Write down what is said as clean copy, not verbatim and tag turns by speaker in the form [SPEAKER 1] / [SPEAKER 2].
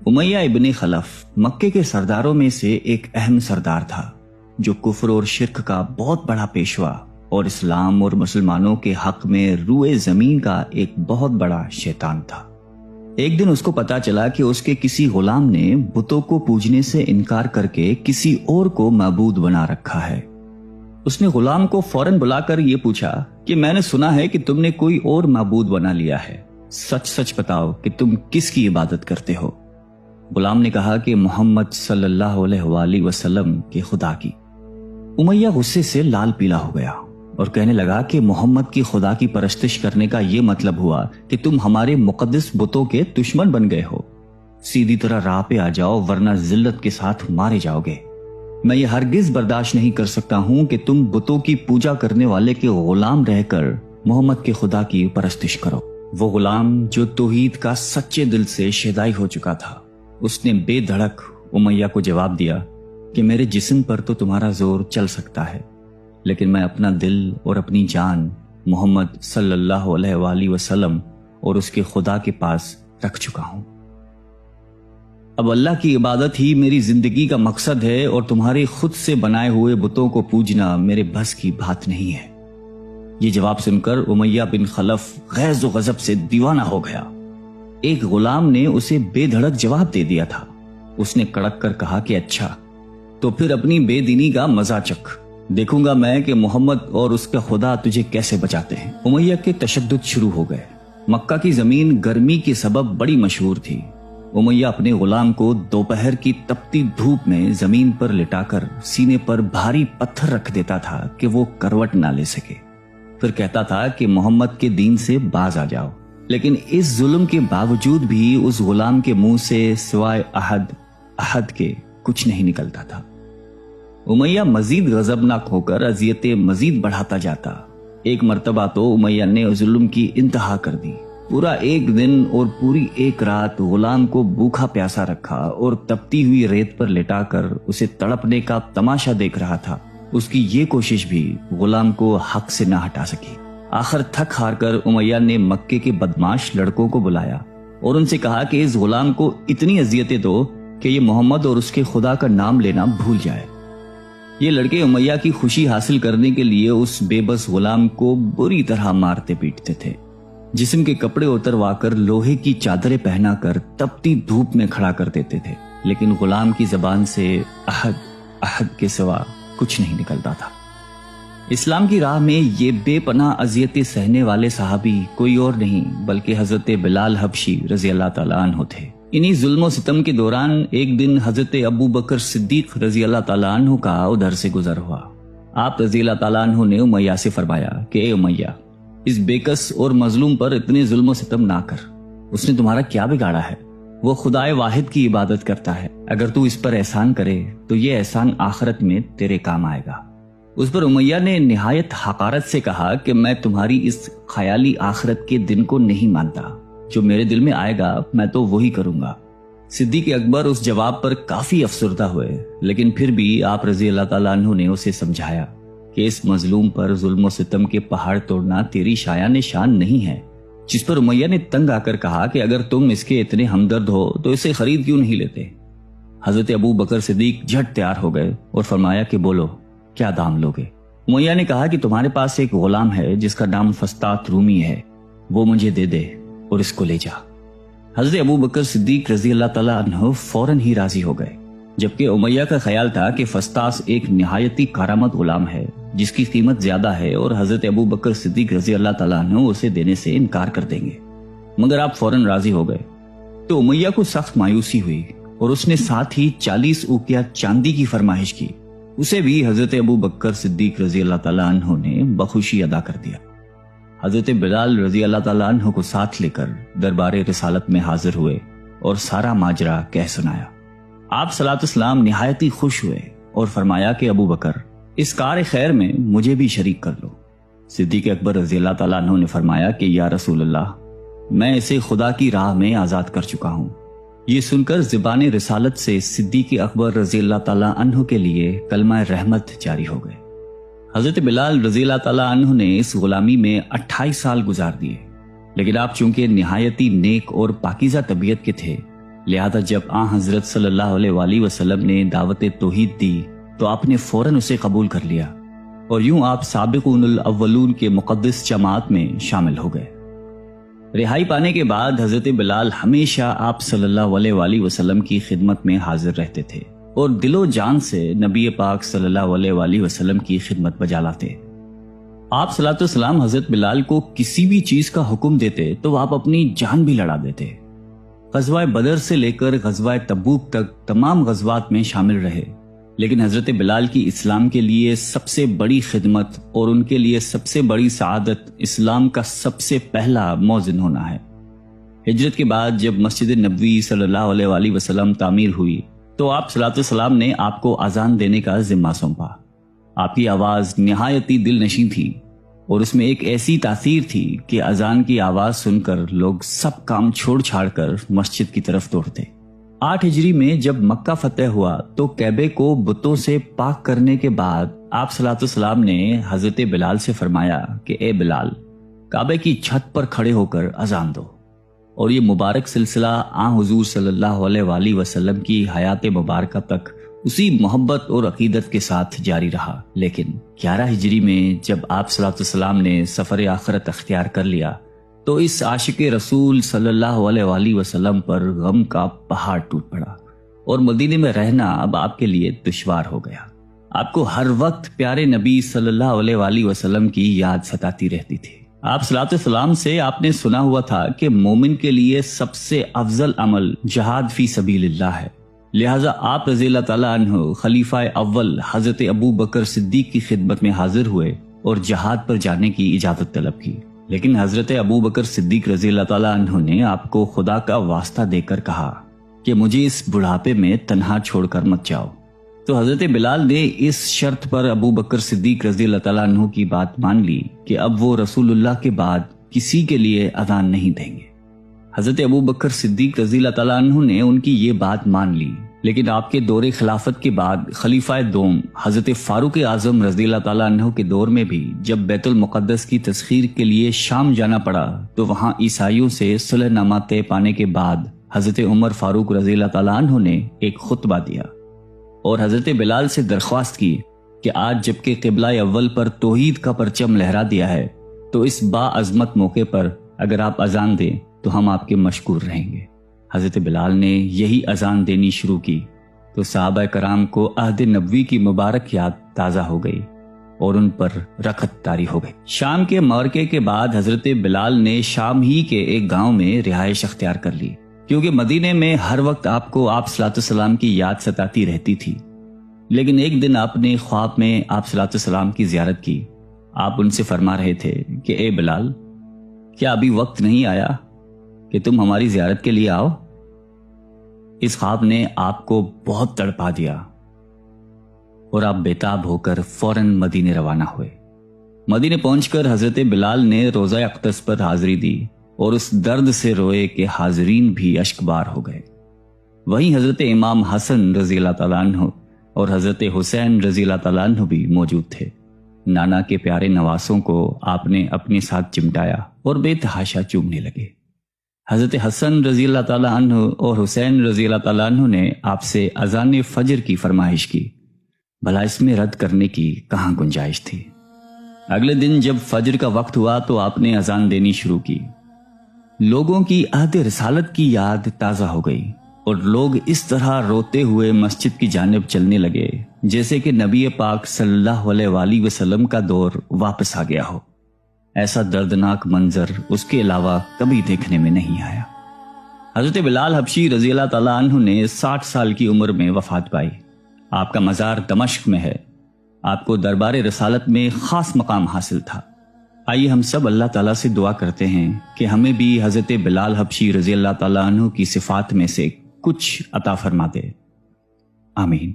[SPEAKER 1] امیہ ابن خلف مکے کے سرداروں میں سے ایک اہم سردار تھا جو کفر اور شرک کا بہت بڑا پیشوا اور اسلام اور مسلمانوں کے حق میں روئے زمین کا ایک بہت بڑا شیطان تھا۔ ایک دن اس کو پتا چلا کہ اس کے کسی غلام نے بتوں کو پوجنے سے انکار کر کے کسی اور کو معبود بنا رکھا ہے۔ اس نے غلام کو فوراً بلا کر یہ پوچھا کہ میں نے سنا ہے کہ تم نے کوئی اور معبود بنا لیا ہے، سچ سچ بتاؤ کہ تم کس کی عبادت کرتے ہو؟ غلام نے کہا کہ محمد صلی اللہ علیہ وآلہ وسلم کے خدا کی۔ امیہ غصے سے لال پیلا ہو گیا اور کہنے لگا کہ محمد کی خدا کی پرستش کرنے کا یہ مطلب ہوا کہ تم ہمارے مقدس بتوں کے دشمن بن گئے ہو۔ سیدھی طرح راہ پہ آ جاؤ ورنہ ذلت کے ساتھ مارے جاؤ گے۔ میں یہ ہرگز برداشت نہیں کر سکتا ہوں کہ تم بتوں کی پوجا کرنے والے کے غلام رہ کر محمد کے خدا کی پرستش کرو۔ وہ غلام جو توحید کا سچے دل سے شیدائی ہو چکا تھا، اس نے بے دھڑک امیہ کو جواب دیا کہ میرے جسم پر تو تمہارا زور چل سکتا ہے، لیکن میں اپنا دل اور اپنی جان محمد صلی اللہ علیہ وآلہ وسلم اور اس کے خدا کے پاس رکھ چکا ہوں۔ اب اللہ کی عبادت ہی میری زندگی کا مقصد ہے اور تمہارے خود سے بنائے ہوئے بتوں کو پوجنا میرے بس کی بات نہیں ہے۔ یہ جواب سن کر امیہ بن خلف غیظ و غضب سے دیوانہ ہو گیا۔ ایک غلام نے اسے بے دھڑک جواب دے دیا تھا۔ اس نے کڑک کر کہا کہ اچھا تو پھر اپنی بے دینی کا مزہ چکھ، دیکھوں گا میں کہ محمد اور اس کا خدا تجھے کیسے بچاتے ہیں۔ امیہ کے تشدد شروع ہو گئے۔ مکہ کی زمین گرمی کے سبب بڑی مشہور تھی۔ امیہ اپنے غلام کو دوپہر کی تپتی دھوپ میں زمین پر لٹا کر سینے پر بھاری پتھر رکھ دیتا تھا کہ وہ کروٹ نہ لے سکے، پھر کہتا تھا کہ محمد کے دین سے باز آ جاؤ، لیکن اس ظلم کے باوجود بھی اس غلام کے منہ سے سوائے احد کے کچھ نہیں نکلتا تھا۔ امیہ مزید غضبناک ہو کر اذیتیں مزید بڑھاتا جاتا۔ ایک مرتبہ تو امیہ نے ظلم کی انتہا کر دی۔ پورا ایک دن اور پوری ایک رات غلام کو بھوکا پیاسا رکھا اور تپتی ہوئی ریت پر لٹا کر اسے تڑپنے کا تماشا دیکھ رہا تھا۔ اس کی یہ کوشش بھی غلام کو حق سے نہ ہٹا سکی۔ آخر تھک ہار کر امیہ نے مکے کے بدماش لڑکوں کو بلایا اور ان سے کہا کہ اس غلام کو اتنی اذیتیں دو کہ یہ محمد اور اس کے خدا کا نام لینا بھول جائے۔ یہ لڑکے امیہ کی خوشی حاصل کرنے کے لیے اس بے بس غلام کو بری طرح مارتے پیٹتے تھے۔ جسم کے کپڑے اتروا کر لوہے کی چادریں پہنا کر تپتی دھوپ میں کھڑا کر دیتے تھے، لیکن غلام کی زبان سے احد کے سوا کچھ نہیں نکلتا تھا۔ اسلام کی راہ میں یہ بے پناہ اذیتیں سہنے والے صحابی کوئی اور نہیں بلکہ حضرت بلال حبشی رضی اللہ تعالیٰ عنہ تھے۔ انہی ظلم و ستم کے دوران ایک دن حضرت ابو بکر صدیق رضی اللہ تعالیٰ عنہ کا ادھر سے گزر ہوا۔ آپ رضی اللہ تعالیٰ عنہ نے امیہ سے فرمایا کہ اے امیہ، اس بےکس اور مظلوم پر اتنے ظلم و ستم نہ کر، اس نے تمہارا کیا بگاڑا ہے؟ وہ خدائے واحد کی عبادت کرتا ہے، اگر تو اس پر احسان کرے تو یہ احسان آخرت میں تیرے کام آئے گا۔ اس پر امیہ نے نہایت حقارت سے کہا کہ میں تمہاری اس خیالی آخرت کے دن کو نہیں مانتا، جو میرے دل میں آئے گا میں تو وہی کروں گا۔ صدیق اکبر اس جواب پر کافی افسردہ ہوئے، لیکن پھر بھی آپ رضی اللہ تعالیٰ عنہ نے اسے سمجھایا کہ اس مظلوم پر ظلم و ستم کے پہاڑ توڑنا تیری شایان شان نہیں ہے۔ جس پر امیہ نے تنگ آ کر کہا کہ اگر تم اس کے اتنے ہمدرد ہو تو اسے خرید کیوں نہیں لیتے؟ حضرت ابو بکر صدیق جھٹ تیار ہو گئے اور فرمایا کہ بولو کیا دام لوگے؟ امیہ نے کہا کہ تمہارے پاس ایک غلام ہے جس کا نام فسطاط رومی ہے، وہ مجھے دے دے اور اس کو لے جا۔ حضرت ابو بکر صدیق رضی اللہ تعالیٰ عنہ فوراً ہی راضی ہو گئے، جبکہ امیہ کا خیال تھا کہ فسطاط ایک نہایتی کارآمد غلام ہے جس کی قیمت زیادہ ہے اور حضرت ابو بکر صدیق رضی اللہ تعالیٰ عنہ اسے دینے سے انکار کر دیں گے، مگر آپ فوراً راضی ہو گئے۔ تو امیہ کو سخت مایوسی ہوئی اور اس نے ساتھ ہی 40 اوقیہ چاندی کی فرمائش کی، اسے بھی حضرت ابو بکر صدیق رضی اللہ تعالیٰ عنہ نے بخوشی ادا کر دیا۔ حضرت بلال رضی اللہ تعالیٰ عنہ کو ساتھ لے کر دربار رسالت میں حاضر ہوئے اور سارا ماجرا کہہ سنایا۔ آپ صلاۃ السلام نہایتی خوش ہوئے اور فرمایا کہ ابو بکر، اس کار خیر میں مجھے بھی شریک کر لو۔ صدیق اکبر رضی اللہ تعالیٰ عنہ نے فرمایا کہ یا رسول اللہ، میں اسے خدا کی راہ میں آزاد کر چکا ہوں۔ یہ سن کر زبان رسالت سے صدیق اکبر رضی اللہ تعالیٰ عنہ کے لیے کلمہ رحمت جاری ہو گئے۔ حضرت بلال رضی اللہ تعالیٰ عنہ نے اس غلامی میں 28 سال گزار دیے، لیکن آپ چونکہ نہایتی نیک اور پاکیزہ طبیعت کے تھے، لہذا جب حضرت صلی اللہ علیہ وآلہ وسلم نے دعوت توحید دی تو آپ نے فوراً اسے قبول کر لیا، اور یوں آپ سابقون الاولون کے مقدس جماعت میں شامل ہو گئے۔ رہائی پانے کے بعد حضرت بلال ہمیشہ آپ صلی اللہ علیہ وآلہ وسلم کی خدمت میں حاضر رہتے تھے اور دل و جان سے نبی پاک صلی اللہ علیہ وآلہ وسلم کی خدمت بجا لاتے۔ آپ صلی اللہ علیہ وسلم حضرت بلال کو کسی بھی چیز کا حکم دیتے تو آپ اپنی جان بھی لڑا دیتے۔ غزوہ بدر سے لے کر غزوہ تبوک تک تمام غزوات میں شامل رہے، لیکن حضرت بلال کی اسلام کے لیے سب سے بڑی خدمت اور ان کے لیے سب سے بڑی سعادت اسلام کا سب سے پہلا مؤذن ہونا ہے۔ ہجرت کے بعد جب مسجد نبوی صلی اللہ علیہ وآلہ وسلم تعمیر ہوئی تو آپ صلی اللہ علیہ وسلم نے آپ کو اذان دینے کا ذمہ سونپا۔ آپ کی آواز نہایتی دل نشیں تھی اور اس میں ایک ایسی تاثیر تھی کہ اذان کی آواز سن کر لوگ سب کام چھوڑ چھاڑ کر مسجد کی طرف دوڑتے۔ 8 ہجری میں جب مکہ فتح ہوا تو کعبے کو بتوں سے پاک کرنے کے بعد آپ صلی اللہ علیہ وسلم نے حضرت بلال سے فرمایا کہ اے بلال، کعبے کی چھت پر کھڑے ہو کر اذان دو، اور یہ مبارک سلسلہ حضور صلی اللہ علیہ وآلہ وسلم کی حیات مبارکہ تک اسی محبت اور عقیدت کے ساتھ جاری رہا۔ لیکن 11 ہجری میں جب آپ صلی اللہ علیہ وسلم نے سفر آخرت اختیار کر لیا تو اس عاشق رسول صلی اللہ علیہ وآلہ وسلم پر غم کا پہاڑ ٹوٹ پڑا، اور مدینے میں رہنا اب آپ کے لیے دشوار ہو گیا۔ آپ کو ہر وقت پیارے نبی صلی اللہ علیہ وآلہ وسلم کی یاد ستاتی رہتی تھی۔ آپ صلی اللہ علیہ وسلم سے آپ نے سنا ہوا تھا کہ مومن کے لیے سب سے افضل عمل جہاد فی سبیل اللہ ہے، لہٰذا آپ رضی اللہ تعالیٰ عنہ خلیفہ اول حضرت ابو بکر صدیق کی خدمت میں حاضر ہوئے اور جہاد پر جانے کی اجازت طلب کی، لیکن حضرت ابو بکر صدیق رضی اللہ تعالیٰ عنہ نے آپ کو خدا کا واسطہ دے کر کہا کہ مجھے اس بڑھاپے میں تنہا چھوڑ کر مت جاؤ۔ تو حضرت بلال نے اس شرط پر ابو بکر صدیق رضی اللہ تعالیٰ عنہ کی بات مان لی کہ اب وہ رسول اللہ کے بعد کسی کے لیے اذان نہیں دیں گے۔ حضرت ابو بکر صدیق رضی اللہ تعالیٰ عنہ نے ان کی یہ بات مان لی، لیکن آپ کے دور خلافت کے بعد خلیفہ دوم حضرت فاروق اعظم رضی اللہ تعالیٰ عنہ کے دور میں بھی جب بیت المقدس کی تسخیر کے لیے شام جانا پڑا تو وہاں عیسائیوں سے صلح نامہ طے پانے کے بعد حضرت عمر فاروق رضی اللہ تعالیٰ عنہ نے ایک خطبہ دیا اور حضرت بلال سے درخواست کی کہ آج جبکہ قبلہ اول پر توحید کا پرچم لہرا دیا ہے تو اس با عظمت موقع پر اگر آپ اذان دیں تو ہم آپ کے مشکور رہیں گے۔ حضرت بلال نے یہی اذان دینی شروع کی تو صحابہ کرام کو عہد نبوی کی مبارک یاد تازہ ہو گئی اور ان پر رخت طاری ہو گئی۔ شام کے معرکے کے بعد حضرت بلال نے شام ہی کے ایک گاؤں میں رہائش اختیار کر لی، کیونکہ مدینے میں ہر وقت آپ کو آپ صلی اللہ علیہ وسلم کی یاد ستاتی رہتی تھی۔ لیکن ایک دن آپ نے خواب میں آپ صلی اللہ علیہ وسلم کی زیارت کی۔ آپ ان سے فرما رہے تھے کہ اے بلال، کیا ابھی وقت نہیں آیا کہ تم ہماری زیارت کے لیے آؤ؟ اس خواب نے آپ کو بہت تڑپا دیا اور آپ بیتاب ہو کر فوراً مدینے روانہ ہوئے۔ مدینے پہنچ کر حضرت بلال نے روضہ اقدس پر حاضری دی اور اس درد سے روئے کہ حاضرین بھی اشک بار ہو گئے۔ وہیں حضرت امام حسن رضی اللہ تعالیٰ عنہ اور حضرت حسین رضی اللہ تعالیٰ عنہ بھی موجود تھے۔ نانا کے پیارے نواسوں کو آپ نے اپنے ساتھ چمٹایا اور بے تحاشا چومنے لگے۔ حضرت حسن رضی اللہ تعالیٰ عنہ اور حسین رضی اللہ تعالیٰ عنہ نے آپ سے اذان فجر کی فرمائش کی، بھلا اس میں رد کرنے کی کہاں گنجائش تھی۔ اگلے دن جب فجر کا وقت ہوا تو آپ نے اذان دینی شروع کی۔ لوگوں کی عہد رسالت کی یاد تازہ ہو گئی اور لوگ اس طرح روتے ہوئے مسجد کی جانب چلنے لگے جیسے کہ نبی پاک صلی اللہ علیہ وآلہ وسلم کا دور واپس آ گیا ہو۔ ایسا دردناک منظر اس کے علاوہ کبھی دیکھنے میں نہیں آیا۔ حضرت بلال حبشی رضی اللہ تعالیٰ عنہ نے 60 سال کی عمر میں وفات پائی۔ آپ کا مزار دمشق میں ہے۔ آپ کو دربار رسالت میں خاص مقام حاصل تھا۔ آئیے ہم سب اللہ تعالیٰ سے دعا کرتے ہیں کہ ہمیں بھی حضرت بلال حبشی رضی اللہ تعالیٰ عنہ کی صفات میں سے کچھ عطا فرما دے۔ آمین۔